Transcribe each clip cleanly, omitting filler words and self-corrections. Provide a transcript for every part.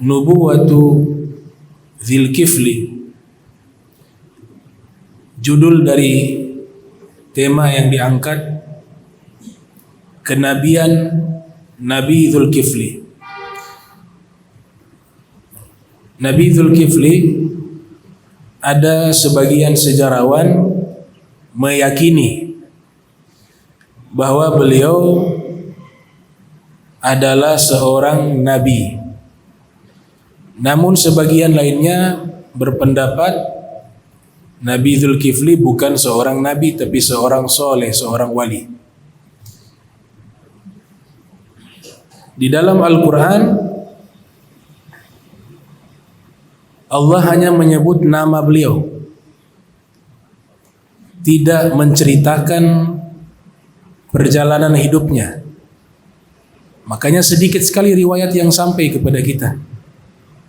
Nubuwatu Dzulkifli, judul dari tema yang diangkat, kenabian Nabi Dzulkifli. Nabi Dzulkifli, ada sebagian sejarawan meyakini bahwa beliau adalah seorang nabi. Namun sebagian lainnya berpendapat Nabi Dzulkifli bukan seorang nabi tapi seorang soleh, seorang wali. Di dalam Al-Quran Allah hanya menyebut nama beliau, tidak menceritakan perjalanan hidupnya. Makanya sedikit sekali riwayat yang sampai kepada kita.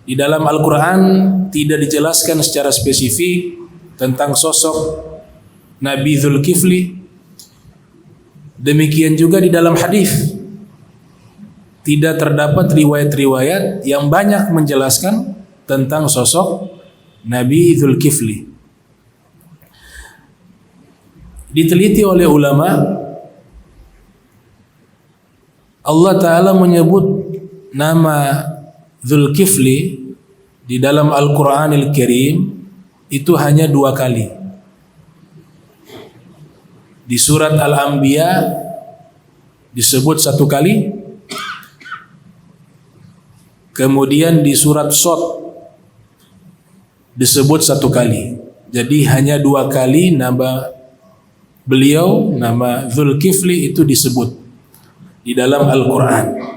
Di dalam Al-Quran tidak dijelaskan secara spesifik tentang sosok Nabi Dzulkifli. Demikian juga di dalam hadis tidak terdapat riwayat-riwayat yang banyak menjelaskan tentang sosok Nabi Dzulkifli. Diteliti oleh ulama, Allah Ta'ala menyebut nama Dzulkifli di dalam Al-Quranil Karim itu hanya 2 kali. Di surat Al-Anbiya disebut 1 kali, kemudian di surat Shad disebut 1 kali. Jadi hanya 2 kali nama beliau, nama Dzulkifli itu disebut di dalam Al-Quran.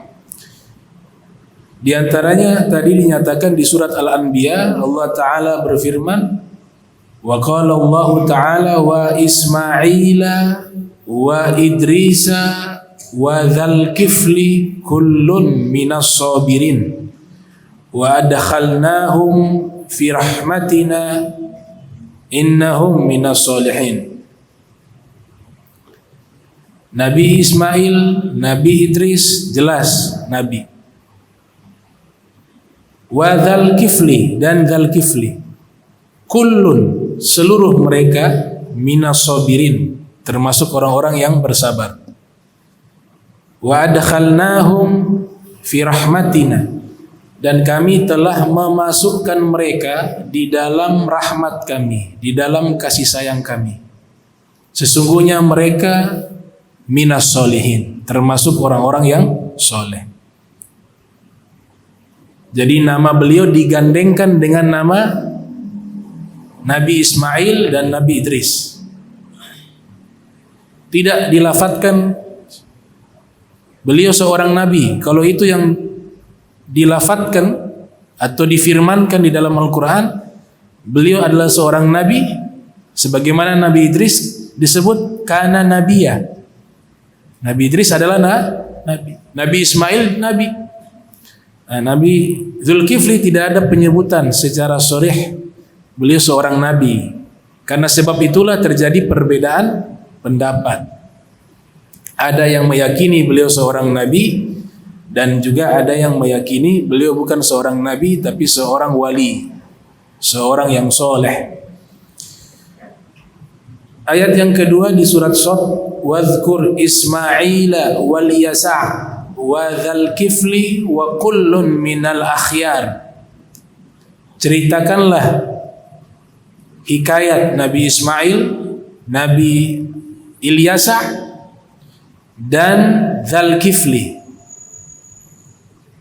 Di antaranya tadi dinyatakan di surat Al-Anbiya, Allah Ta'ala berfirman, wa qala Allah Ta'ala wa Ismaila wa Idrisa wa Dzulkifli kullun minas sabirin wa adkhalnahum fi rahmatina innahum minas solihin. Nabi Ismail, Nabi Idris jelas nabi. Wa Dzulkifli dan Dzulkifli, kullun seluruh mereka minas sabirin termasuk orang-orang yang bersabar. Wa adkhalnahum fi rahmatina, dan kami telah memasukkan mereka di dalam rahmat kami, di dalam kasih sayang kami. Sesungguhnya mereka minas solihin, termasuk orang-orang yang soleh. Jadi nama beliau digandengkan dengan nama Nabi Ismail dan Nabi Idris. Tidak dilafatkan beliau seorang nabi. Kalau itu yang dilafatkan atau difirmankan di dalam Al-Quran, beliau adalah seorang nabi, sebagaimana Nabi Idris disebut kana nabiya. Nabi Idris adalah nabi. Nabi Ismail nabi. Nabi Dzulkifli tidak ada penyebutan secara sharih beliau seorang nabi. Karena sebab itulah terjadi perbedaan pendapat. Ada yang meyakini beliau seorang nabi, dan juga ada yang meyakini beliau bukan seorang nabi tapi seorang wali, seorang yang soleh. Ayat yang kedua di surat Shad, wadhkur Ismaila wal Yasa' wa Dzulkifli wa kullun minal akhyar. Ceritakanlah hikayat Nabi Ismail, Nabi Ilyasa dan Dzulkifli.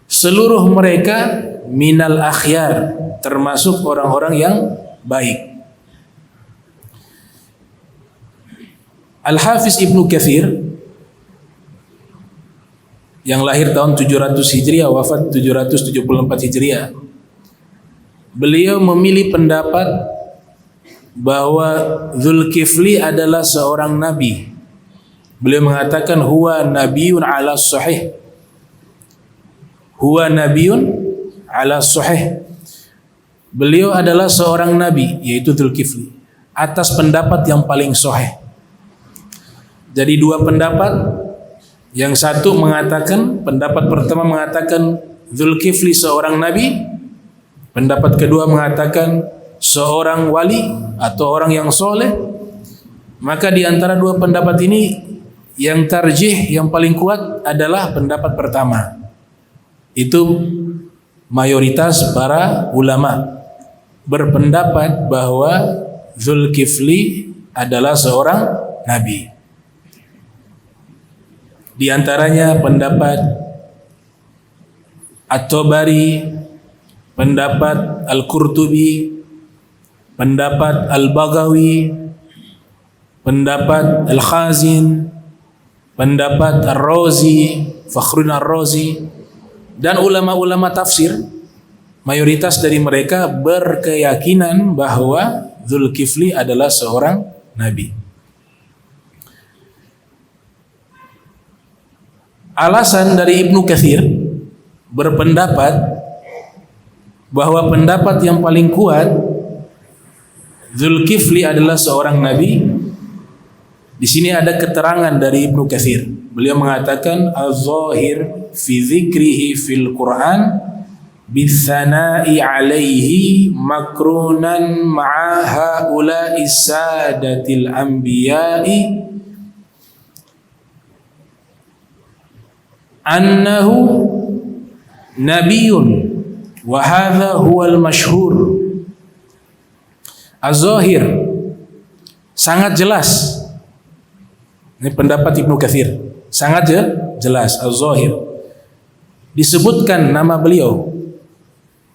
Seluruh mereka minal akhyar, termasuk orang-orang yang baik. Al-Hafiz Ibnu Katsir yang lahir tahun 700 Hijriah, wafat 774 Hijriah, beliau memilih pendapat bahwa Dzulkifli adalah seorang nabi. Beliau mengatakan huwa nabiyun ala sahih. Huwa nabiyun ala sahih. Beliau adalah seorang nabi, yaitu Dzulkifli, atas pendapat yang paling sahih. Jadi 2 pendapat. Yang satu mengatakan, pendapat pertama mengatakan Zulkifli seorang nabi. Pendapat kedua mengatakan seorang wali atau orang yang soleh. Maka di antara dua pendapat ini yang tarjih, yang paling kuat adalah pendapat pertama. Itu mayoritas para ulama berpendapat bahwa Zulkifli adalah seorang nabi. Di antaranya pendapat At-Tabari, pendapat Al-Qurtubi, pendapat Al-Baghawi, pendapat Al-Khazin, pendapat Ar-Razi, Fakhruddin Ar-Razi, dan ulama-ulama tafsir. Mayoritas dari mereka berkeyakinan bahwa Zulkifli adalah seorang nabi. Alasan dari Ibnu Katsir berpendapat bahwa pendapat yang paling kuat Zulkifli adalah seorang nabi. Di sini ada keterangan dari Ibnu Katsir. Beliau mengatakan az-zahir fi dzikrihi fil Qur'an bisana'i alaihi makrunan ma'a haula'i sadatil anbiya'i annahu nabiyyun wa hadha huwal masyhur. Az-zahir sangat jelas. Ini pendapat Ibnu Katsir. Sangat jelas az-zahir. Disebutkan nama beliau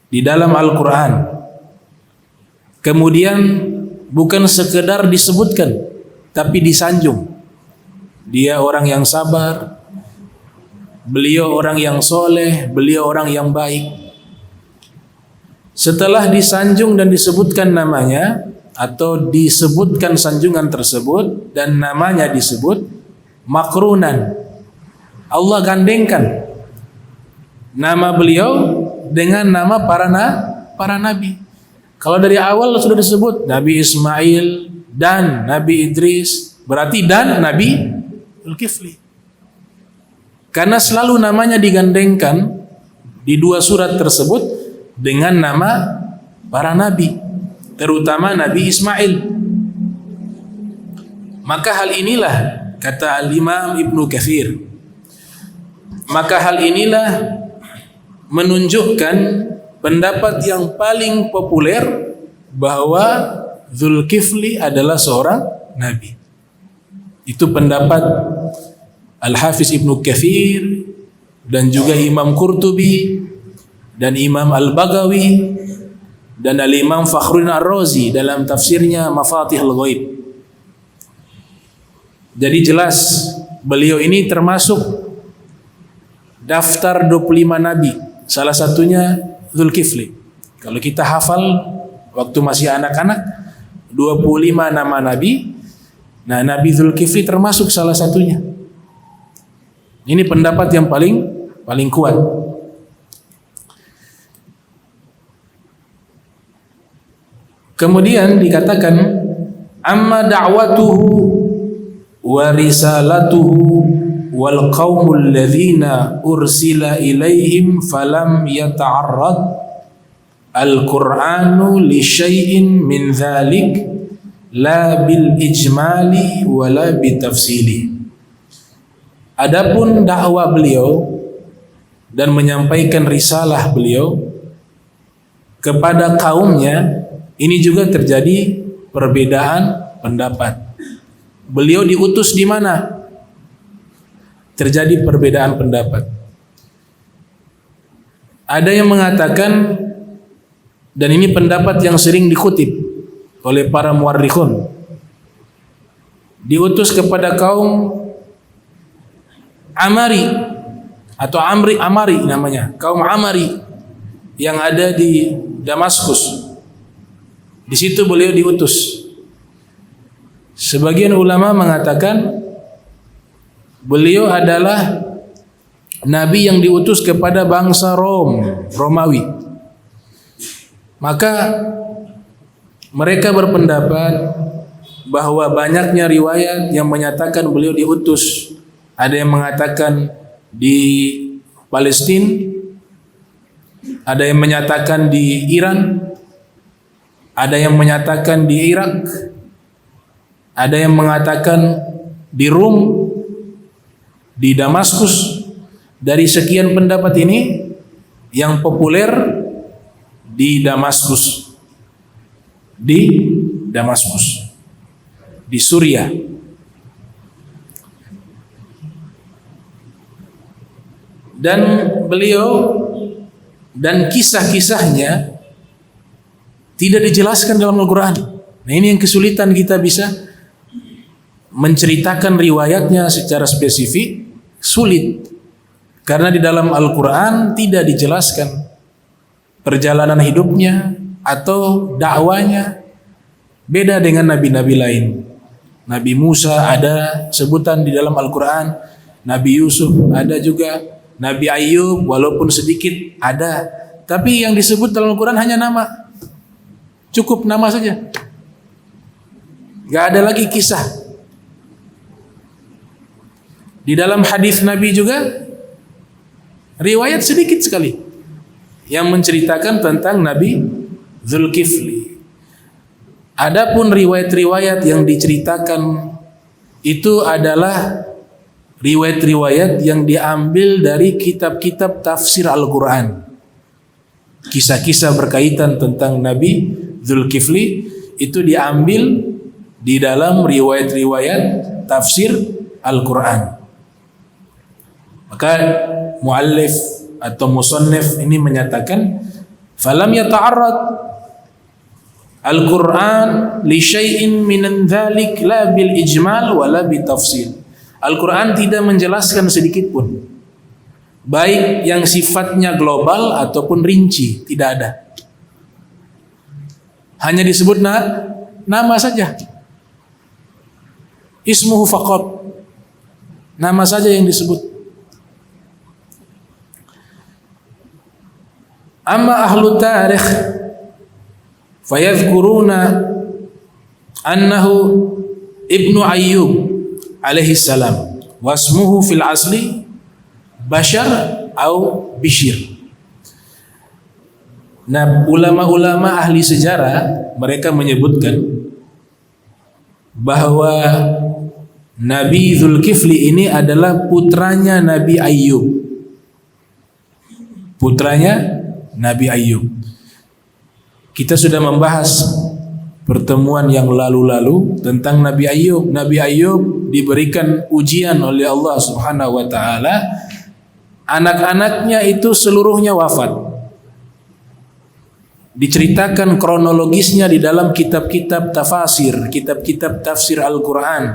di dalam Al-Qur'an. Kemudian bukan sekedar disebutkan tapi disanjung. Dia orang yang sabar, beliau orang yang soleh, beliau orang yang baik. Setelah disanjung dan disebutkan namanya atau disebutkan sanjungan tersebut dan namanya disebut, makrunan, Allah gandengkan nama beliau dengan nama para nabi. Kalau dari awal sudah disebut Nabi Ismail dan Nabi Idris, berarti dan Nabi Zulkifli. Karena selalu namanya digandengkan di dua surat tersebut dengan nama para nabi, terutama Nabi Ismail. Maka hal inilah, kata Al-Imam Ibnu Katsir, maka hal inilah menunjukkan pendapat yang paling populer bahwa Zulkifli adalah seorang nabi. Itu pendapat Al-Hafiz Ibnu Katsir dan juga Imam Qurtubi dan Imam Al-Baghawi dan Al-Imam Fakhruddin Ar-Razi dalam tafsirnya Mafatihul Ghaib. Jadi jelas beliau ini termasuk daftar 25 nabi. Salah satunya Zulkifli. Kalau kita hafal waktu masih anak-anak 25 nama nabi. Nah, Nabi Zulkifli termasuk salah satunya. Ini pendapat yang paling kuat. Kemudian dikatakan amma da'watuhu wa risalatuhu wal qaumul ladzina ursila ilaihim falam yata'arrad al-Qur'anu li syai'in min dzalik la bil ijmali wala bitafsili. Adapun dakwah beliau dan menyampaikan risalah beliau kepada kaumnya, ini juga terjadi perbedaan pendapat. Beliau diutus di mana? Terjadi perbedaan pendapat. Ada yang mengatakan, dan ini pendapat yang sering dikutip oleh para muarrikhun, diutus kepada kaum Amari atau Amari namanya, kaum Amari yang ada di Damaskus. Di situ beliau diutus. Sebagian ulama mengatakan beliau adalah nabi yang diutus kepada bangsa Romawi. Maka mereka berpendapat bahwa banyaknya riwayat yang menyatakan beliau diutus. Ada yang mengatakan di Palestina, ada yang menyatakan di Iran, ada yang menyatakan di Irak, ada yang mengatakan di Rum, di Damaskus. Dari sekian pendapat ini, yang populer di Damaskus, di Suriah. Dan beliau dan kisah-kisahnya tidak dijelaskan dalam Al-Quran. Nah, ini yang kesulitan kita bisa menceritakan riwayatnya secara spesifik, sulit. Karena di dalam Al-Quran tidak dijelaskan perjalanan hidupnya atau dakwanya. Beda dengan nabi-nabi lain. Nabi Musa ada sebutan di dalam Al-Quran, Nabi Yusuf ada juga, Nabi Ayub walaupun sedikit ada. Tapi yang disebut dalam Al-Quran hanya nama. Cukup nama saja. Gak ada lagi kisah. Di dalam hadis Nabi juga riwayat sedikit sekali yang menceritakan tentang Nabi Zulkifli. Adapun riwayat-riwayat yang diceritakan itu adalah riwayat-riwayat yang diambil dari kitab-kitab tafsir Al-Quran. Kisah-kisah berkaitan tentang Nabi Zulkifli itu diambil di dalam riwayat-riwayat tafsir Al-Quran. Maka muallif atau musannif ini menyatakan, falam yata'arrad Al-Quran li syai'in min dzalik la bil ijmal wala bi tafsil. Al-Quran tidak menjelaskan sedikit pun, baik yang sifatnya global ataupun rinci, tidak ada. Hanya disebut nama saja. Ismuhu faqat. Nama saja yang disebut. Amma ahlu tarikh fayadhkuruna annahu Ibnu Ayyub alaihi salam wasmuhu fil asli Bashar atau Bishir. Nah, ulama-ulama ahli sejarah mereka menyebutkan bahwa Nabi Zulkifli ini adalah putranya Nabi Ayyub. Putranya Nabi Ayyub. Kita sudah membahas pertemuan yang lalu-lalu tentang Nabi Ayyub. Nabi Ayyub diberikan ujian oleh Allah Subhanahu wa taala. Anak-anaknya itu seluruhnya wafat. Diceritakan kronologisnya di dalam kitab-kitab tafsir, kitab-kitab tafsir Al-Quran,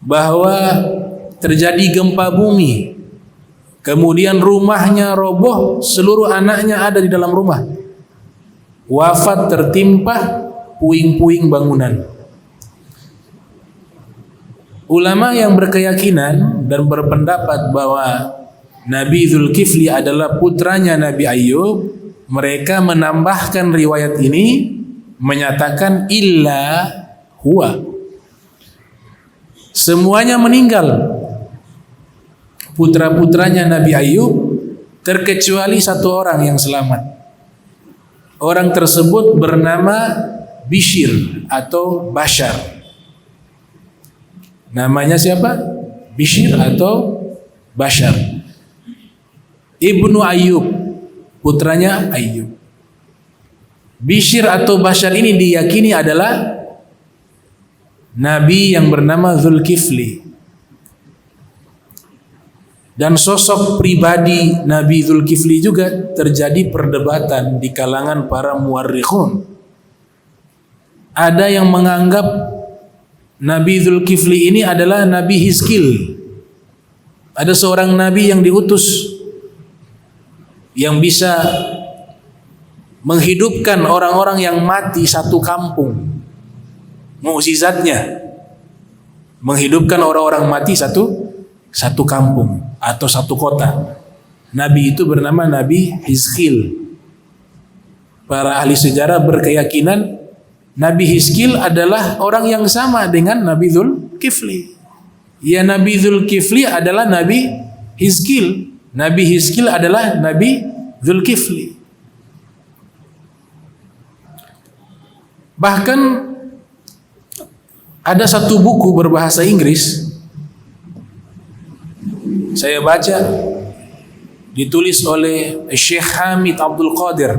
bahwa terjadi gempa bumi. Kemudian rumahnya roboh, seluruh anaknya ada di dalam rumah. Wafat tertimpa puing-puing bangunan. Ulama yang berkeyakinan dan berpendapat bahwa Nabi Zulkifli adalah putranya Nabi Ayyub, mereka menambahkan riwayat ini menyatakan illa huwa. Semuanya meninggal. Putra-putranya Nabi Ayyub terkecuali satu orang yang selamat. Orang tersebut bernama Bishir atau Bashar. Namanya siapa? Bishir atau Bashar. Ibnu Ayyub, putranya Ayyub. Bishir atau Bashar ini diyakini adalah Nabi yang bernama Zulkifli. Dan sosok pribadi Nabi Zulkifli juga terjadi perdebatan di kalangan para muwarrikhun. Ada yang menganggap Nabi Zulkifli ini adalah Nabi Hizkil. Ada seorang Nabi yang diutus yang bisa menghidupkan orang-orang yang mati satu kampung. Mukjizatnya menghidupkan orang-orang mati satu kampung atau satu kota. Nabi itu bernama Nabi Hizkil. Para ahli sejarah berkeyakinan Nabi Hizkil adalah orang yang sama dengan Nabi Zulkifli. Ya, Nabi Zulkifli adalah Nabi Hizkil. Nabi Hizkil adalah Nabi Dzulkifli. Bahkan ada satu buku berbahasa Inggris saya baca, ditulis oleh Syekh Hamid Abdul Qadir,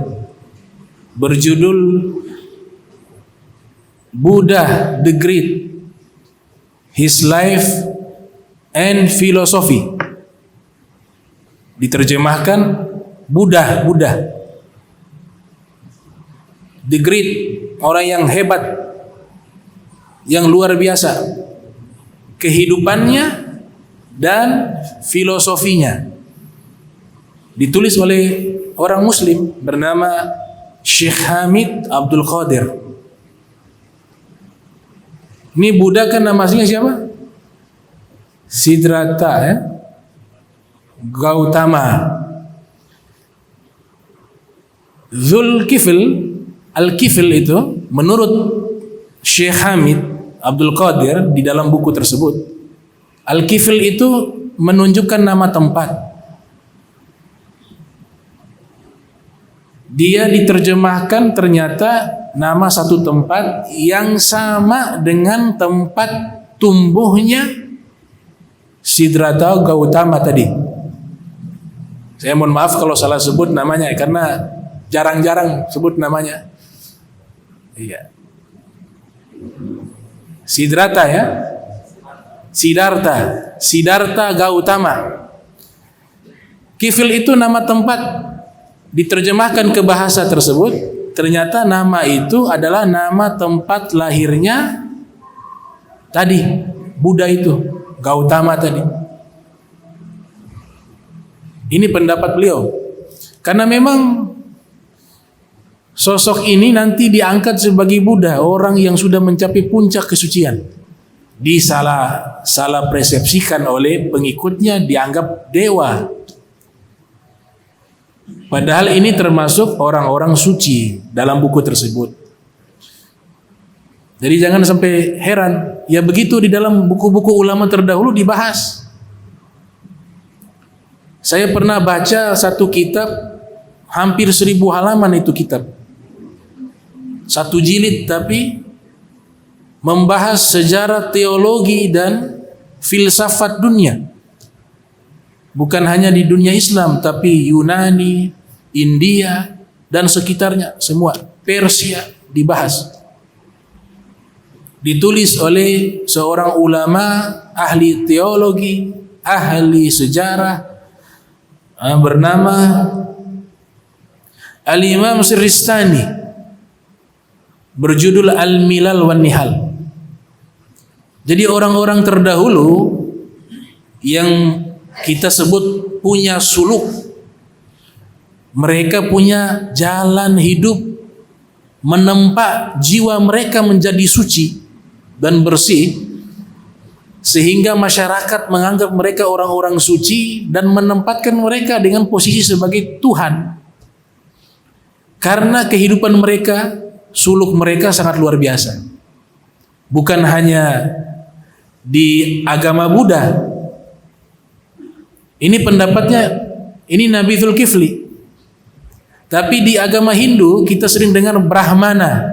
berjudul Buddha the Great, His Life and Philosophy. Diterjemahkan Buddha the Great, orang yang hebat, yang luar biasa, kehidupannya dan filosofinya. Ditulis oleh orang Muslim bernama Syekh Hamid Abdul Qadir. Ini Buddha kan namanya siapa? Siddhartha Gautama. Dzulkifl, Al-Kifl itu menurut Syekh Hamid Abdul Qadir di dalam buku tersebut, Al-Kifl itu menunjukkan nama tempat. Dia diterjemahkan ternyata nama satu tempat yang sama dengan tempat tumbuhnya Siddhartha Gautama tadi. Saya mohon maaf kalau salah sebut namanya karena jarang-jarang sebut namanya. Iya. Siddhartha ya. Siddhartha Gautama. Kifl itu nama tempat, diterjemahkan ke bahasa tersebut, ternyata nama itu adalah nama tempat lahirnya tadi, Buddha itu, Gautama tadi. Ini pendapat beliau. Karena memang sosok ini nanti diangkat sebagai Buddha, orang yang sudah mencapai puncak kesucian. Disalah persepsikan oleh pengikutnya, dianggap dewa. Padahal ini termasuk orang-orang suci dalam buku tersebut. Jadi jangan sampai heran, ya begitu di dalam buku-buku ulama terdahulu dibahas. Saya pernah baca satu kitab, hampir 1000 halaman itu kitab. Satu jilid tapi membahas sejarah teologi dan filsafat dunia. Bukan hanya di dunia Islam, tapi Yunani, India, dan sekitarnya semua. Persia dibahas. Ditulis oleh seorang ulama, ahli teologi, ahli sejarah, bernama Al-Imam Siristani, berjudul Al-Milal wan Nihal. Jadi orang-orang terdahulu yang kita sebut punya suluk, mereka punya jalan hidup, menempa jiwa mereka menjadi suci dan bersih, sehingga masyarakat menganggap mereka orang-orang suci dan menempatkan mereka dengan posisi sebagai Tuhan. Karena kehidupan mereka, suluk mereka sangat luar biasa. Bukan hanya di agama Buddha. Ini pendapatnya, ini Nabi Dzulkifli. Tapi di agama Hindu kita sering dengar Brahmana.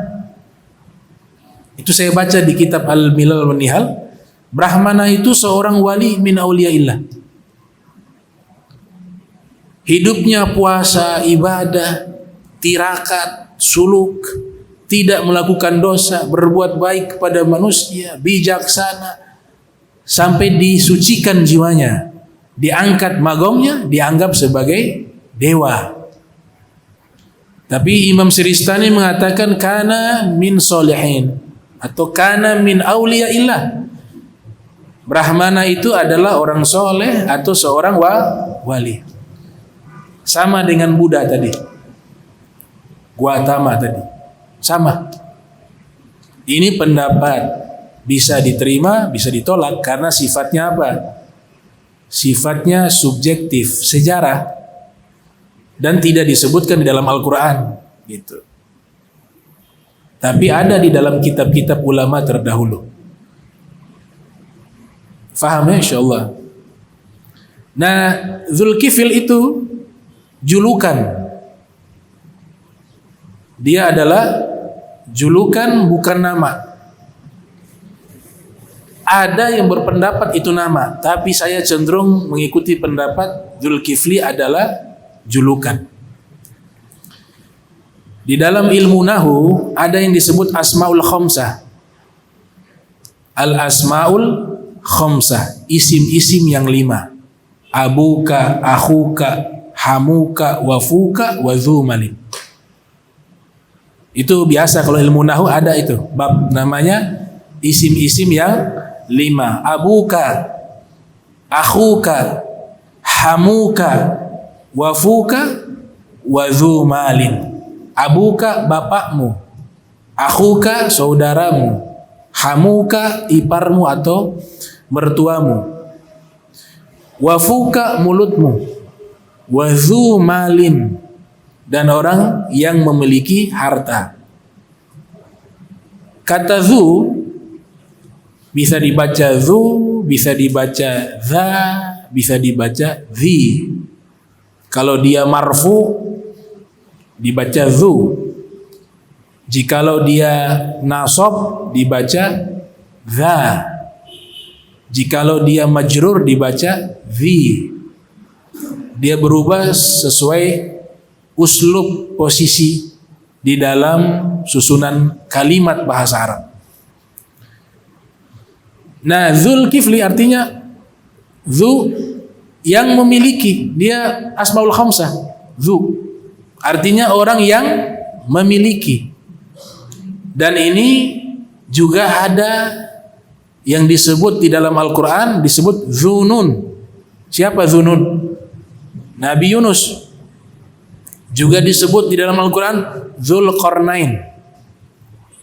Itu saya baca di kitab Al-Milal wan Nihal. Brahmana itu seorang wali min auliyaillah. Hidupnya puasa, ibadah, tirakat, suluk, tidak melakukan dosa, berbuat baik kepada manusia, bijaksana, sampai disucikan jiwanya, diangkat magomnya, dianggap sebagai dewa. Tapi Imam Siristani mengatakan kana min solihin atau kana min auliyaillah. Brahmana itu adalah orang soleh atau seorang wali. Sama dengan Buddha tadi, Gautama tadi, sama. Ini pendapat bisa diterima, bisa ditolak karena sifatnya apa? Sifatnya subjektif, sejarah, dan tidak disebutkan di dalam Al-Quran, gitu. Tapi ada di dalam kitab-kitab ulama terdahulu. Faham ya, insyaallah. Nah, Dzulkifl itu julukan. Dia adalah julukan, bukan nama. Ada yang berpendapat itu nama, tapi saya cenderung mengikuti pendapat Dzulkifli adalah julukan. Di dalam ilmu nahu ada yang disebut asmaul khamsah. Al asmaul khamsah, isim-isim yang 5. Abuka, akhuka, hamuka, wafuka, wadzumalin. Itu biasa kalau ilmu nahu ada itu bab namanya isim-isim yang 5. Abuka, akhuka, hamuka, wafuka, wadzumalin. Abuka bapakmu, akhuka saudaramu, hamuka iparmu atau mertuamu, wafuka mulutmu, wadzumalin dan orang yang memiliki harta. Kata zu bisa dibaca zu, bisa dibaca za, bisa dibaca zi. Kalau dia marfu dibaca zu. Jikalau dia nasab dibaca za. Jikalau dia majrur dibaca zi. Dia berubah sesuai uslub posisi di dalam susunan kalimat bahasa Arab. Nah, Dzulkifli artinya zu yang memiliki, dia asmaul khamsah. Zu artinya orang yang memiliki. Dan ini juga ada yang disebut di dalam Al-Quran, disebut Dzunun. Siapa Dzunun? Nabi Yunus. Juga disebut di dalam Al-Quran Dzulqarnain.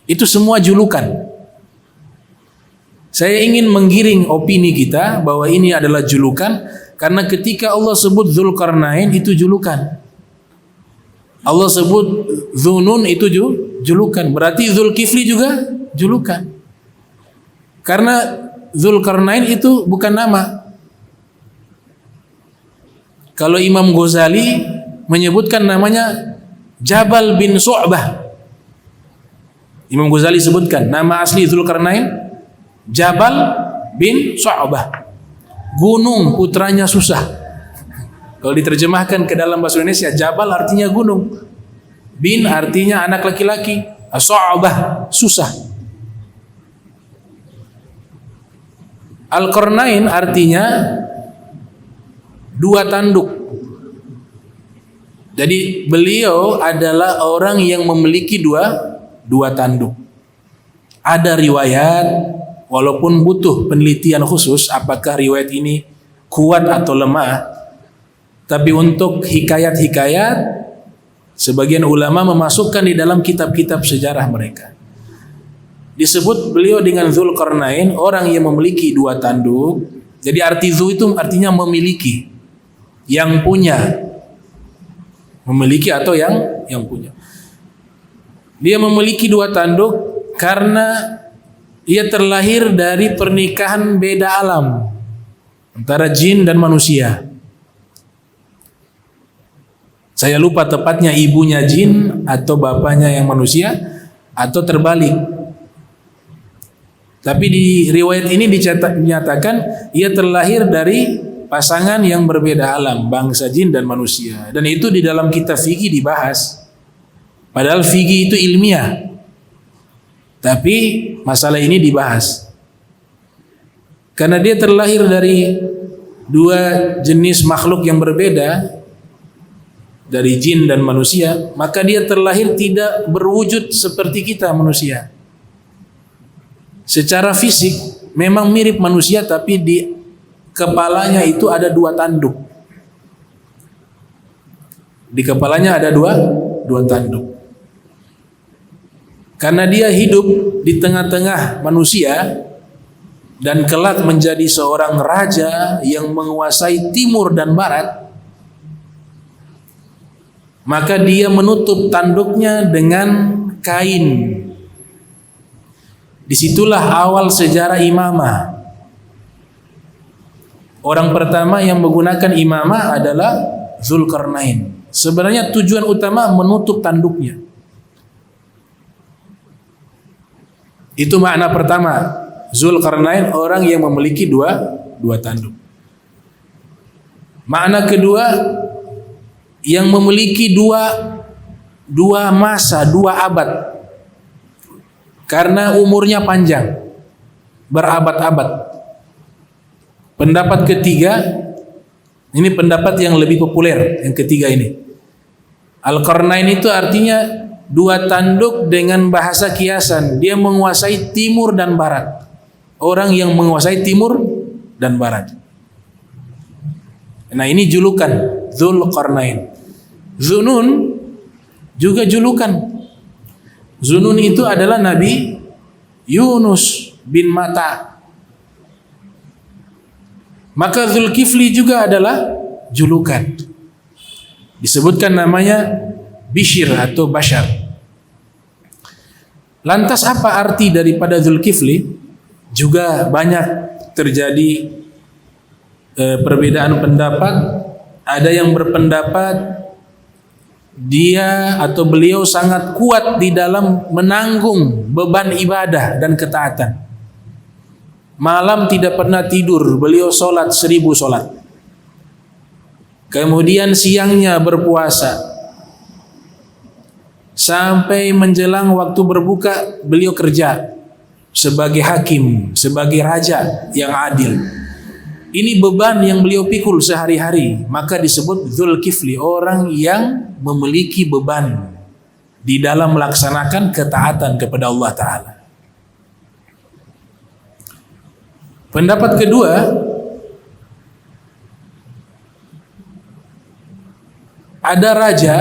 Itu semua julukan. Saya ingin menggiring opini kita bahwa ini adalah julukan, karena ketika Allah sebut Dzulqarnain itu julukan. Allah sebut Dzunun itu julukan. Berarti Dzulkifli juga julukan. Karena Dzulqarnain itu bukan nama. Kalau Imam Ghazali menyebutkan namanya Jabal bin Su'bah. Imam Ghazali sebutkan nama asli Dzulqarnain Jabal bin Su'bah. Gunung putranya susah. Kalau diterjemahkan ke dalam bahasa Indonesia, Jabal artinya gunung, bin artinya anak laki-laki, Su'bah susah. Al-Qarnain artinya dua tanduk. Jadi beliau adalah orang yang memiliki dua tanduk. Ada riwayat, walaupun butuh penelitian khusus apakah riwayat ini kuat atau lemah, tapi untuk hikayat-hikayat sebagian ulama memasukkan di dalam kitab-kitab sejarah mereka. Disebut beliau dengan Dzulqarnain, orang yang memiliki dua tanduk. Jadi arti zu itu artinya memiliki, yang punya, memiliki atau yang punya. Dia memiliki dua tanduk karena ia terlahir dari pernikahan beda alam antara jin dan manusia. Saya lupa tepatnya ibunya jin atau bapaknya yang manusia atau terbalik. Tapi di riwayat ini dinyatakan ia terlahir dari pasangan yang berbeda alam, bangsa jin dan manusia. Dan itu di dalam kitab fikih dibahas. Padahal fikih itu ilmiah. Tapi masalah ini dibahas. Karena dia terlahir dari dua jenis makhluk yang berbeda, dari jin dan manusia, maka dia terlahir tidak berwujud seperti kita manusia. Secara fisik memang mirip manusia, tapi di kepalanya itu ada dua tanduk. Di kepalanya ada dua tanduk. Karena dia hidup di tengah-tengah manusia dan kelak menjadi seorang raja yang menguasai timur dan barat, maka dia menutup tanduknya dengan kain. Disitulah awal sejarah imamah. Orang pertama yang menggunakan imamah adalah Dzulqarnain. Sebenarnya tujuan utama menutup tanduknya. Itu makna pertama. Zulkarnain orang yang memiliki dua tanduk. Makna kedua, yang memiliki dua masa, 2 abad. Karena umurnya panjang, berabad-abad. Pendapat ketiga, ini pendapat yang lebih populer, yang ketiga ini. Al-Qarnain itu artinya 2 tanduk dengan bahasa kiasan. Dia menguasai timur dan barat. Orang yang menguasai timur dan barat. Nah, ini julukan Dzulqarnain. Zunun juga julukan. Zunun itu adalah Nabi Yunus bin Matta. Maka Dzulkifli juga adalah julukan. Disebutkan namanya Bishr atau Bashar. Lantas apa arti daripada Dzulkifli? Juga banyak terjadi perbedaan pendapat. Ada yang berpendapat dia atau beliau sangat kuat di dalam menanggung beban ibadah dan ketaatan. Malam tidak pernah tidur, beliau sholat 1000 sholat. Kemudian siangnya berpuasa. Sampai menjelang waktu berbuka, beliau kerja sebagai hakim, sebagai raja yang adil. Ini beban yang beliau pikul sehari-hari, maka disebut Dzulkifli, orang yang memiliki beban di dalam melaksanakan ketaatan kepada Allah Ta'ala. Pendapat kedua, ada raja,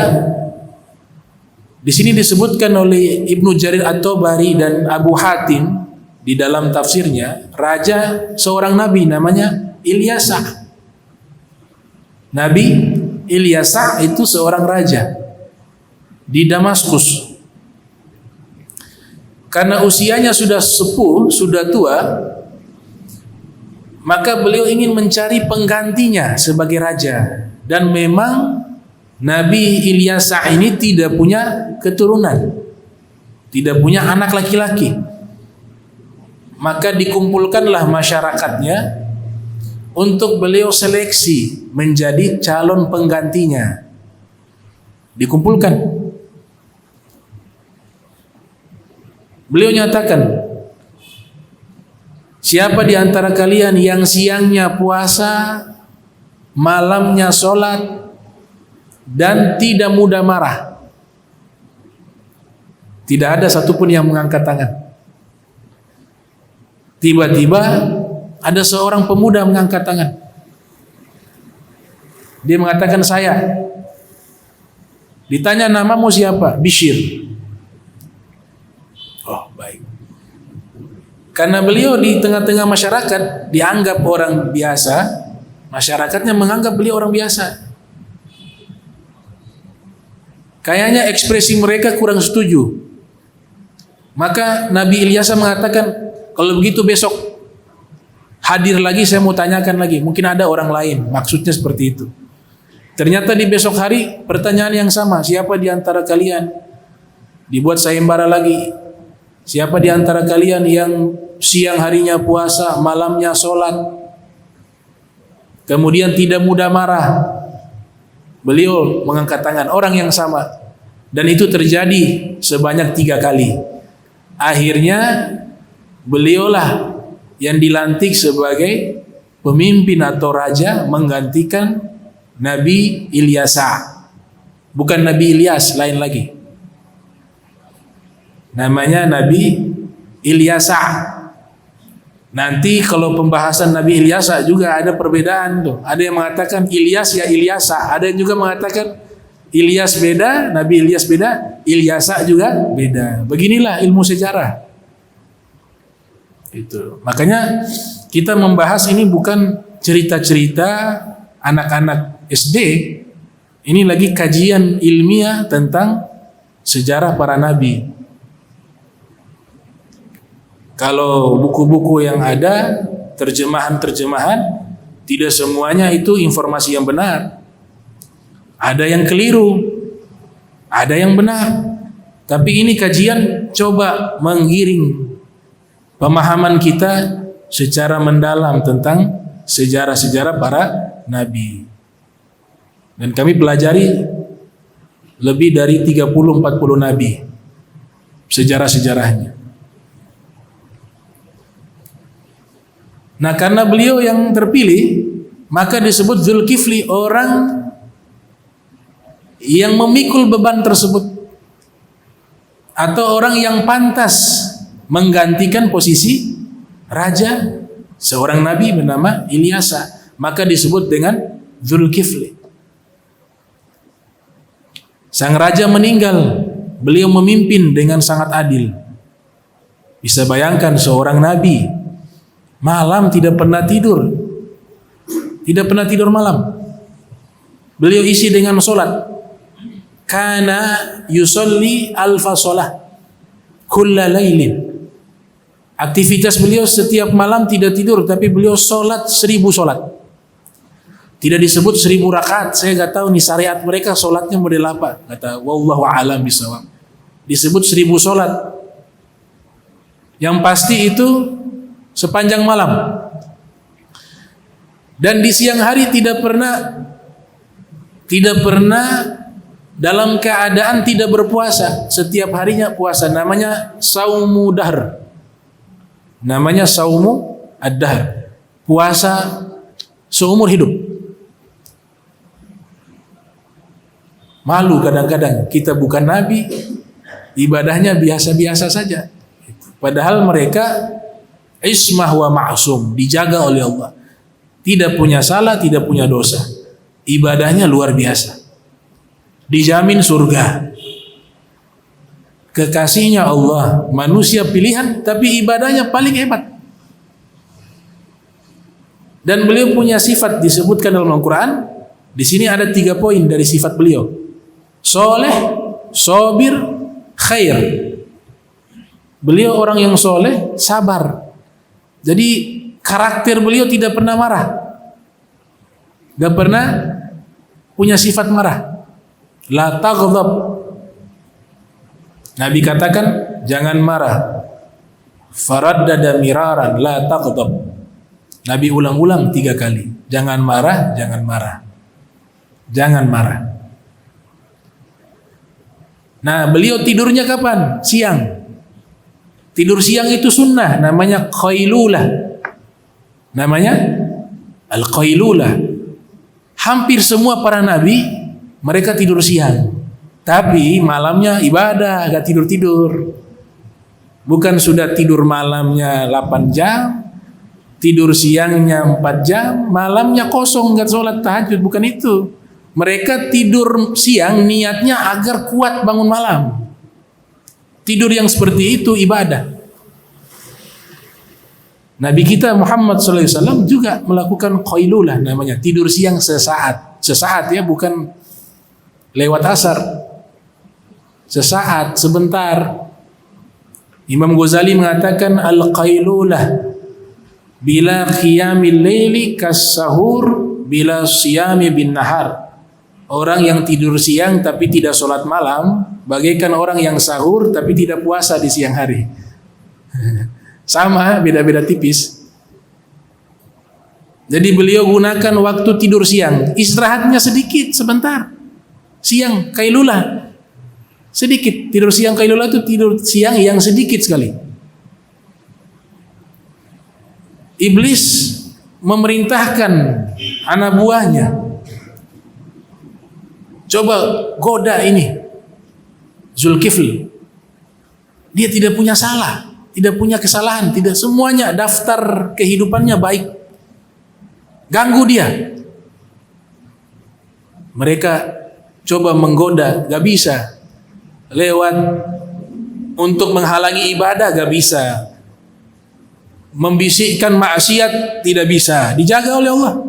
di sini disebutkan oleh Ibnu Jarir At-Tabari dan Abu Hatim di dalam tafsirnya, raja seorang nabi namanya Ilyasa. Nabi Ilyasa itu seorang raja di Damaskus. Karena usianya sudah sepuh, sudah tua, maka beliau ingin mencari penggantinya sebagai raja. Dan memang Nabi Ilyasa ini tidak punya keturunan, tidak punya anak laki-laki. Maka dikumpulkanlah masyarakatnya untuk beliau seleksi menjadi calon penggantinya. Dikumpulkan. Beliau nyatakan, siapa di antara kalian yang siangnya puasa, malamnya sholat, dan tidak mudah marah? Tidak ada satupun yang mengangkat tangan. Tiba-tiba ada seorang pemuda mengangkat tangan. Dia mengatakan, saya. Ditanya, namamu siapa? Bishr. Oh, baik. Karena beliau di tengah-tengah masyarakat dianggap orang biasa, masyarakatnya menganggap beliau orang biasa. Kayaknya ekspresi mereka kurang setuju. Maka Nabi Ilyasa mengatakan, kalau begitu besok hadir lagi, saya mau tanyakan lagi. Mungkin ada orang lain, maksudnya seperti itu. Ternyata di besok hari pertanyaan yang sama, siapa di antara kalian? Dibuat sayembara lagi. Siapa di antara kalian yang siang harinya puasa, malamnya sholat, kemudian tidak mudah marah? Beliau mengangkat tangan, orang yang sama. Dan itu terjadi sebanyak 3 kali. Akhirnya beliaulah yang dilantik sebagai pemimpin atau raja menggantikan Nabi Ilyasa. Bukan Nabi Ilyas, lain lagi. Namanya Nabi Ilyasa. Nanti kalau pembahasan Nabi Ilyasa juga ada perbedaan tuh. Ada yang mengatakan Ilyas ya Ilyasa, ada yang juga mengatakan Ilyas beda, Nabi Ilyas beda, Ilyasa juga beda. Beginilah ilmu sejarah. Itu. Makanya kita membahas ini bukan cerita-cerita anak-anak SD. Ini lagi kajian ilmiah tentang sejarah para nabi. Kalau buku-buku yang ada, terjemahan-terjemahan, tidak semuanya itu informasi yang benar. Ada yang keliru, ada yang benar. Tapi ini kajian coba menggiring pemahaman kita secara mendalam tentang sejarah-sejarah para nabi. Dan kami pelajari lebih dari 30-40 nabi, sejarah-sejarahnya. Nah, karena beliau yang terpilih, maka disebut Zulkifli, orang yang memikul beban tersebut, atau orang yang pantas menggantikan posisi raja seorang nabi bernama Ilyasa, maka disebut dengan Zulkifli. Sang raja meninggal, beliau memimpin dengan sangat adil. Bisa bayangkan seorang nabi malam tidak pernah tidur, tidak pernah tidur malam. Beliau isi dengan solat. Kana yusolli alfa solah kulla lailin. Aktivitas beliau setiap malam tidak tidur, tapi beliau solat 1000 solat. Tidak disebut 1000 rakaat. Saya nggak tahu nih syariat mereka solatnya model apa. Kata wallahu a'lam bishawab. Disebut 1000 solat. Yang pasti itu sepanjang malam. Dan di siang hari tidak pernah dalam keadaan tidak berpuasa. Setiap harinya puasa. Namanya saumu dahr. Namanya saumu ad-dahr. Puasa seumur hidup. Malu kadang-kadang kita bukan nabi, ibadahnya biasa-biasa saja. Padahal mereka ismah wa ma'sum, dijaga oleh Allah. Tidak punya salah, tidak punya dosa. Ibadahnya luar biasa. Dijamin surga. Kekasihnya Allah, manusia pilihan, tapi ibadahnya paling hebat. Dan beliau punya sifat disebutkan dalam Al-Quran. Di sini ada 3 poin dari sifat beliau. Soleh, sobir, khair. Beliau orang yang soleh, sabar. Jadi karakter beliau tidak pernah marah. Gak pernah punya sifat marah. La taghdab. Nabi katakan jangan marah. Faraddada miraran la taghdab. Nabi ulang-ulang 3 kali. Jangan marah, jangan marah. Jangan marah. Nah, beliau tidurnya kapan? Siang. Tidur siang itu sunnah, namanya qailulah. Namanya al-qailulah. Hampir semua para nabi mereka tidur siang. Tapi malamnya ibadah, gak tidur-tidur. Bukan sudah tidur malamnya 8 jam, tidur siangnya 4 jam, malamnya kosong gak sholat tahajud, bukan itu. Mereka tidur siang niatnya agar kuat bangun malam. Tidur yang seperti itu ibadah. Nabi kita Muhammad SAW juga melakukan qailulah, namanya tidur siang sesaat. Sesaat ya, bukan lewat asar. Sesaat, sebentar. Imam Ghazali mengatakan al-qailulah bila qiyamil laili kas-sahur bila siyami bin nahar. Orang yang tidur siang tapi tidak sholat malam bagaikan orang yang sahur tapi tidak puasa di siang hari. Sama, beda-beda tipis. Jadi beliau gunakan waktu tidur siang, istirahatnya sedikit, sebentar. Siang, qailulah. Sedikit, tidur siang qailulah itu tidur siang yang sedikit sekali. Iblis memerintahkan anak buahnya, coba goda ini Zulkifli. Dia tidak punya salah, tidak punya kesalahan, tidak, semuanya daftar kehidupannya baik. Ganggu dia. Mereka coba menggoda, gak bisa. Lewat untuk menghalangi ibadah gak bisa. Membisikkan maksiat tidak bisa. Dijaga oleh Allah.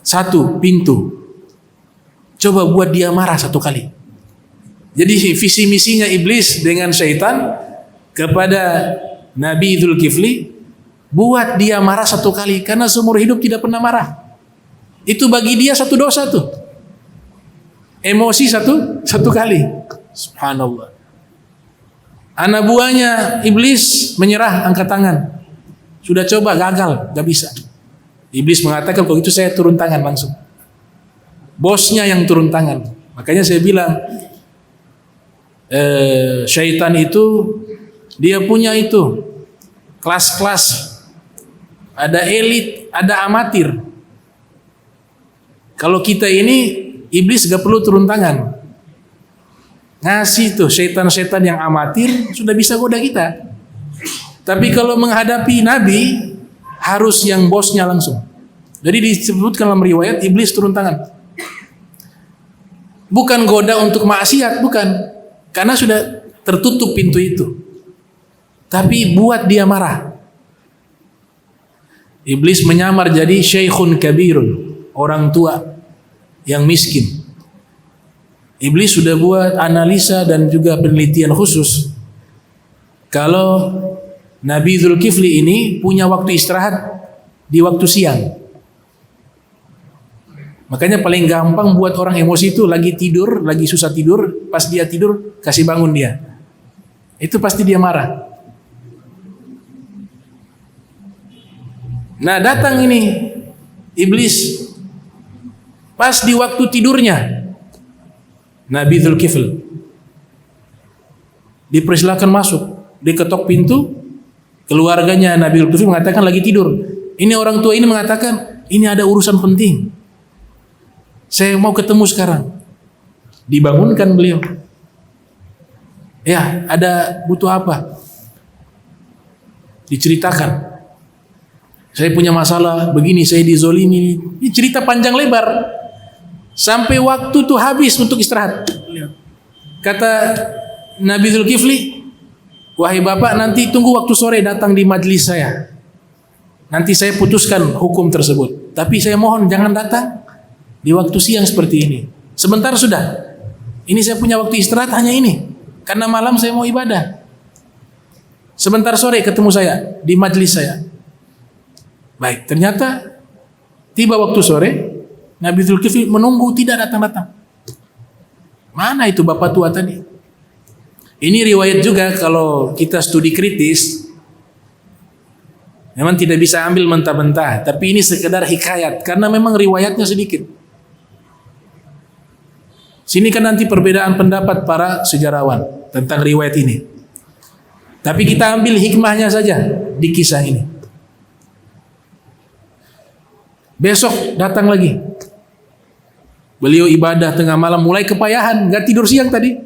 Satu pintu. Coba buat dia marah 1 kali. Jadi visi misinya iblis dengan syaitan kepada Nabi Zulkifli, buat dia marah 1 kali, karena seumur hidup tidak pernah marah. Itu bagi dia satu dosa tuh. Emosi satu kali. Subhanallah. Anak buahnya iblis menyerah, angkat tangan. Sudah coba gagal, gak bisa. Iblis mengatakan kalau itu saya turun tangan langsung. Bosnya yang turun tangan. Makanya saya bilang syaitan itu dia punya itu kelas-kelas. Ada elit, ada amatir. Kalau kita ini iblis gak perlu turun tangan. Ngasih tuh setan-setan yang amatir sudah bisa goda kita. Tapi kalau menghadapi Nabi harus yang bosnya langsung. Jadi disebutkan dalam riwayat iblis turun tangan. Bukan goda untuk maksiat, bukan. Karena sudah tertutup pintu itu. Tapi buat dia marah. Iblis menyamar jadi syekhun kabirun, orang tua yang miskin. Iblis sudah buat analisa dan juga penelitian khusus. Kalau Nabi Dzulkifli ini punya waktu istirahat di waktu siang. Makanya paling gampang buat orang emosi itu lagi tidur, lagi susah tidur, pas dia tidur kasih bangun dia. Itu pasti dia marah. Nah, datang ini iblis pas di waktu tidurnya Nabi Dzulkifli dipersilakan masuk, diketok pintu, keluarganya Nabi Dzulkifli mengatakan lagi tidur. Ini orang tua ini mengatakan ini ada urusan penting, saya mau ketemu sekarang. Dibangunkan beliau, ya ada butuh apa, diceritakan. Saya punya masalah begini, saya dizolimi. Ini cerita panjang lebar. Sampai waktu tuh habis untuk istirahat. Kata Nabi Dzulkifli, wahai bapak, nanti tunggu waktu sore datang di majelis saya. Nanti saya putuskan hukum tersebut. Tapi saya mohon jangan datang di waktu siang seperti ini. Sebentar sudah. Ini saya punya waktu istirahat hanya ini. Karena malam saya mau ibadah. Sebentar sore ketemu saya di majelis saya. Baik, ternyata tiba waktu sore, Nabi Dzulkifli menunggu tidak datang-datang. Mana itu bapak tua tadi? Ini riwayat juga kalau kita studi kritis, memang tidak bisa ambil mentah-mentah, tapi ini sekedar hikayat karena memang riwayatnya sedikit. Sini kan nanti perbedaan pendapat para sejarawan tentang riwayat ini. Tapi kita ambil hikmahnya saja di kisah ini. Besok datang lagi. Beliau ibadah tengah malam, mulai kepayahan, gak tidur siang tadi.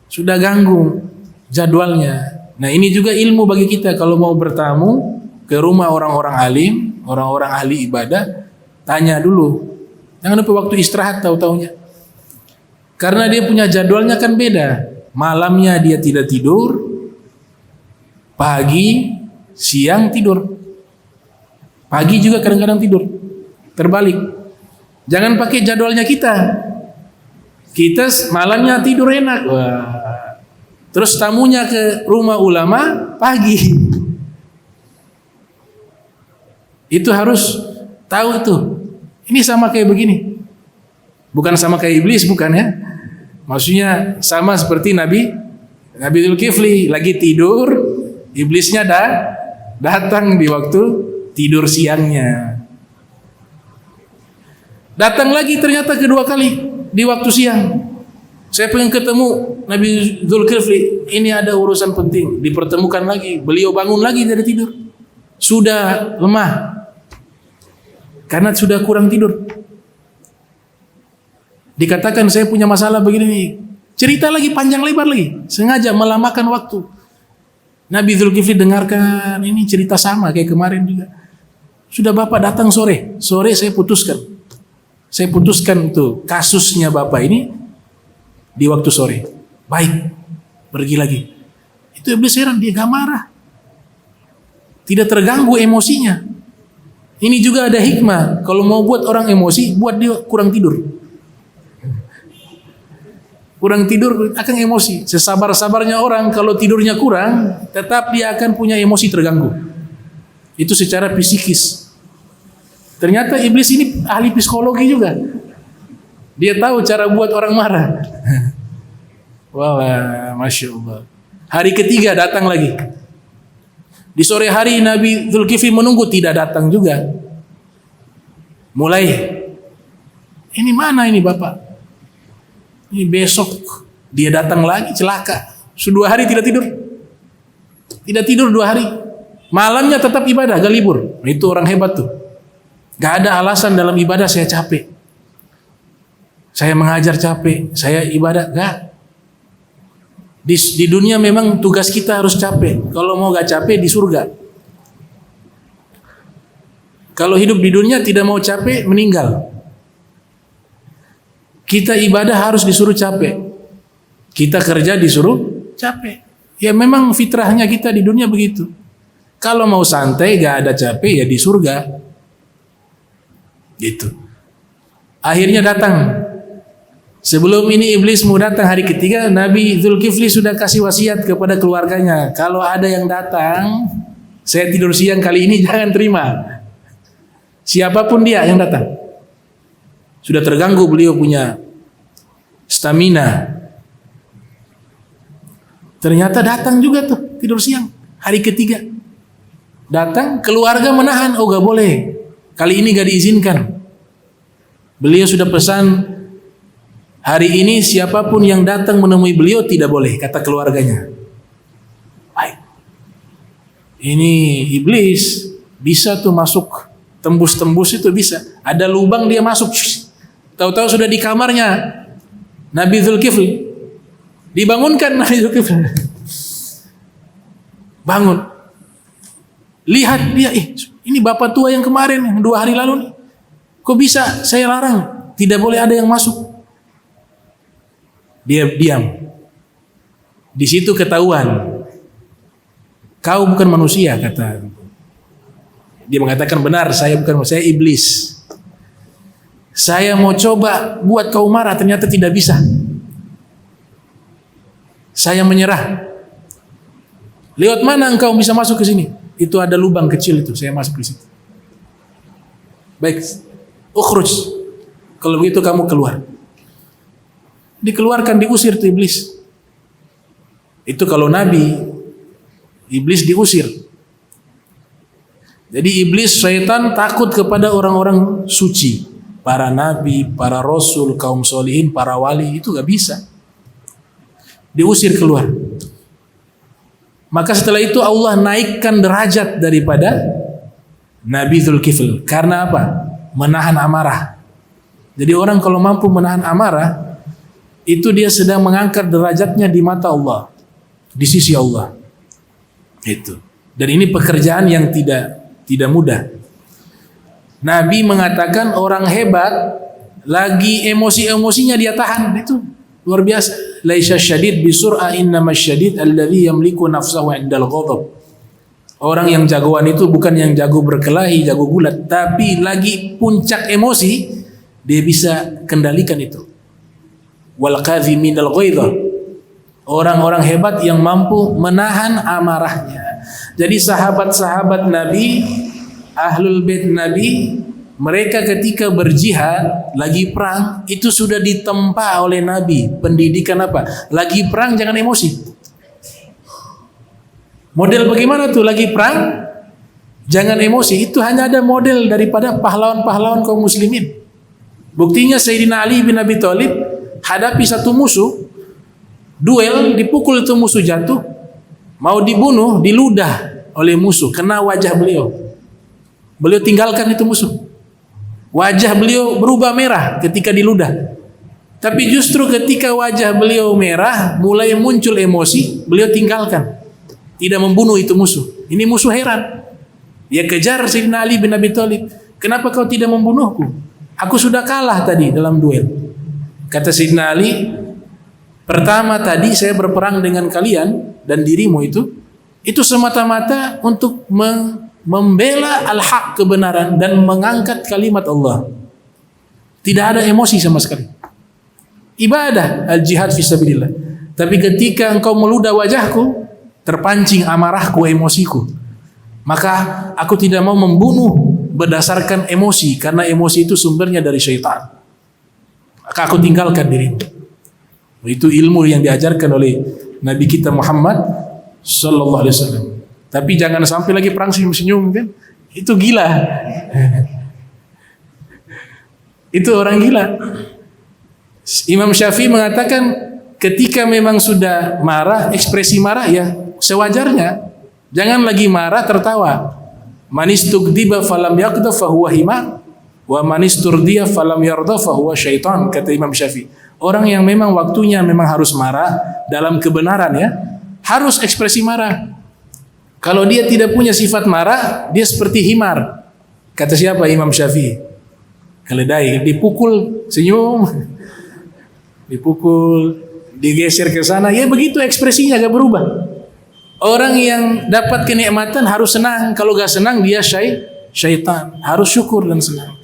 Sudah ganggu jadwalnya. Nah, ini juga ilmu bagi kita kalau mau bertamu ke rumah orang-orang alim, orang-orang ahli ibadah, tanya dulu. Jangan lupa waktu istirahat tahu-taunya. Karena dia punya jadwalnya kan beda. Malamnya dia tidak tidur, pagi, siang tidur. Pagi juga kadang-kadang tidur. Terbalik. Jangan pakai jadwalnya kita. Kita malamnya tidur enak. Wah. Terus tamunya ke rumah ulama pagi. Itu harus tahu itu. Ini sama kayak begini. Bukan sama kayak iblis, bukan ya. Maksudnya sama seperti Nabi Dzulkifli lagi tidur, iblisnya datang di waktu tidur siangnya. Datang lagi ternyata kedua kali di waktu siang. Saya pengen ketemu Nabi Dzulkifli, ini ada urusan penting. Dipertemukan lagi, beliau bangun lagi dari tidur. Sudah lemah karena sudah kurang tidur. Dikatakan saya punya masalah begini nih. Cerita lagi panjang lebar lagi, sengaja melamakan waktu. Nabi Dzulkifli dengarkan, ini cerita sama kayak kemarin juga. Sudah bapak datang sore saya putuskan. Saya putuskan tuh kasusnya bapak ini di waktu sore. Baik, pergi lagi. Itu iblis heran, dia gak marah. Tidak terganggu emosinya. Ini juga ada hikmah. Kalau mau buat orang emosi, buat dia kurang tidur. Kurang tidur akan emosi. Sesabar-sabarnya orang kalau tidurnya kurang, tetap dia akan punya emosi terganggu. Itu secara psikis. Ternyata iblis ini ahli psikologi juga. Dia tahu cara buat orang marah. Wah, Masya Allah. Hari ketiga datang lagi. Di sore hari Nabi Zulkifli menunggu, tidak datang juga. Mulai, ini mana ini Bapak? Ini besok dia datang lagi, celaka. Sudah 2 hari tidak tidur. Tidak tidur 2 hari. Malamnya tetap ibadah, gak libur. Nah, itu orang hebat tuh. Gak ada alasan dalam ibadah saya capek. Saya mengajar capek, saya ibadah, gak. Di dunia memang tugas kita harus capek. Kalau mau gak capek di surga. Kalau hidup di dunia tidak mau capek, meninggal. Kita ibadah harus disuruh capek. Kita kerja disuruh capek. Ya memang fitrahnya kita di dunia begitu. Kalau mau santai gak ada capek ya di surga. Gitu. Akhirnya datang. Sebelum ini iblis mau datang hari ketiga, Nabi Zulkifli sudah kasih wasiat kepada keluarganya. Kalau ada yang datang, saya tidur siang kali ini jangan terima. Siapapun dia yang datang. Sudah terganggu, beliau punya stamina. Ternyata datang juga tuh tidur siang hari ketiga. Datang, keluarga menahan, oh gak boleh. Kali ini gak diizinkan. Beliau sudah pesan, hari ini siapapun yang datang menemui beliau tidak boleh, kata keluarganya. Baik. Ini iblis bisa tuh masuk, tembus-tembus itu bisa. Ada lubang dia masuk. Tahu-tahu sudah di kamarnya Nabi Zulkifli. Dibangunkan Nabi Zulkifli. Bangun. Lihat dia, ini bapak tua yang kemarin, yang 2 hari lalu nih. Kok bisa saya larang? Tidak boleh ada yang masuk. Dia diam. Di situ ketahuan. Kau bukan manusia, kata. Dia mengatakan benar, saya bukan manusia, saya iblis. Saya mau coba buat kau marah, ternyata tidak bisa. Saya menyerah. Lewat mana engkau bisa masuk ke sini? Itu ada lubang kecil itu, saya masuk di situ. Baik, ukhruj. Kalau begitu kamu keluar. Dikeluarkan, diusir tuh iblis. Itu kalau Nabi, iblis diusir. Jadi iblis, syaitan takut kepada orang-orang suci, para nabi, para rasul, kaum solihin, para wali, itu gak bisa. Diusir keluar. Maka setelah itu Allah naikkan derajat daripada Nabi Zulkifli. Karena apa? Menahan amarah. Jadi orang kalau mampu menahan amarah, itu dia sedang mengangkat derajatnya di mata Allah, di sisi Allah. Itu. Dan ini pekerjaan yang tidak mudah. Nabi mengatakan orang hebat lagi emosi-emosinya dia tahan, itu luar biasa. Laisa syadid bisur'a innamas syadid alladzi yamliku nafsahu 'indal ghadab. Orang yang jagoan itu bukan yang jago berkelahi, jago gulat, tapi lagi puncak emosi dia bisa kendalikan itu. Wal kadhiminal ghaidha. Orang-orang hebat yang mampu menahan amarahnya. Jadi sahabat-sahabat Nabi, ahlul bait Nabi, mereka ketika berjihad, lagi perang, itu sudah ditempa oleh Nabi. Pendidikan apa? Lagi perang jangan emosi. Model bagaimana tuh lagi perang? Jangan emosi. Itu hanya ada model daripada pahlawan-pahlawan kaum muslimin. Buktinya Sayyidina Ali bin Abi Thalib hadapi satu musuh, duel, dipukul itu musuh jatuh, mau dibunuh, diludah oleh musuh, kena wajah beliau. Beliau tinggalkan itu musuh. Wajah beliau berubah merah ketika diludah. Tapi justru ketika wajah beliau merah, mulai muncul emosi, beliau tinggalkan. Tidak membunuh itu musuh. Ini musuh heran. Dia kejar Sayyidina Ali bin Abi Thalib. Kenapa kau tidak membunuhku? Aku sudah kalah tadi dalam duel. Kata Sayyidina Ali, pertama tadi saya berperang dengan kalian dan dirimu itu semata-mata untuk membela al-haq, kebenaran, dan mengangkat kalimat Allah. Tidak ada emosi sama sekali. Ibadah al-jihad fisabilillah. Tapi ketika engkau meludah wajahku, terpancing amarahku, emosiku, maka aku tidak mau membunuh berdasarkan emosi, karena emosi itu sumbernya dari syaitan. Maka aku tinggalkan dirimu. Itu ilmu yang diajarkan oleh Nabi kita Muhammad sallallahu alaihi wasallam. Tapi jangan sampai lagi perang senyum-senyum kan? Itu gila. Itu orang gila. Imam Syafi'i mengatakan ketika memang sudah marah, ekspresi marah ya sewajarnya. Jangan lagi marah tertawa. Manistugdiba falam yaqda fahuwa himar wa manisturdiya falam yarda fahuwa syaitan, kata Imam Syafi'i. Orang yang memang waktunya memang harus marah dalam kebenaran ya, harus ekspresi marah. Kalau dia tidak punya sifat marah, dia seperti himar. Kata siapa? Imam Syafi'i. Keledai, dipukul senyum, dipukul, digeser ke sana, ya begitu ekspresinya, gak berubah. Orang yang dapat kenikmatan harus senang, kalau gak senang dia syaitan, harus syukur dan senang.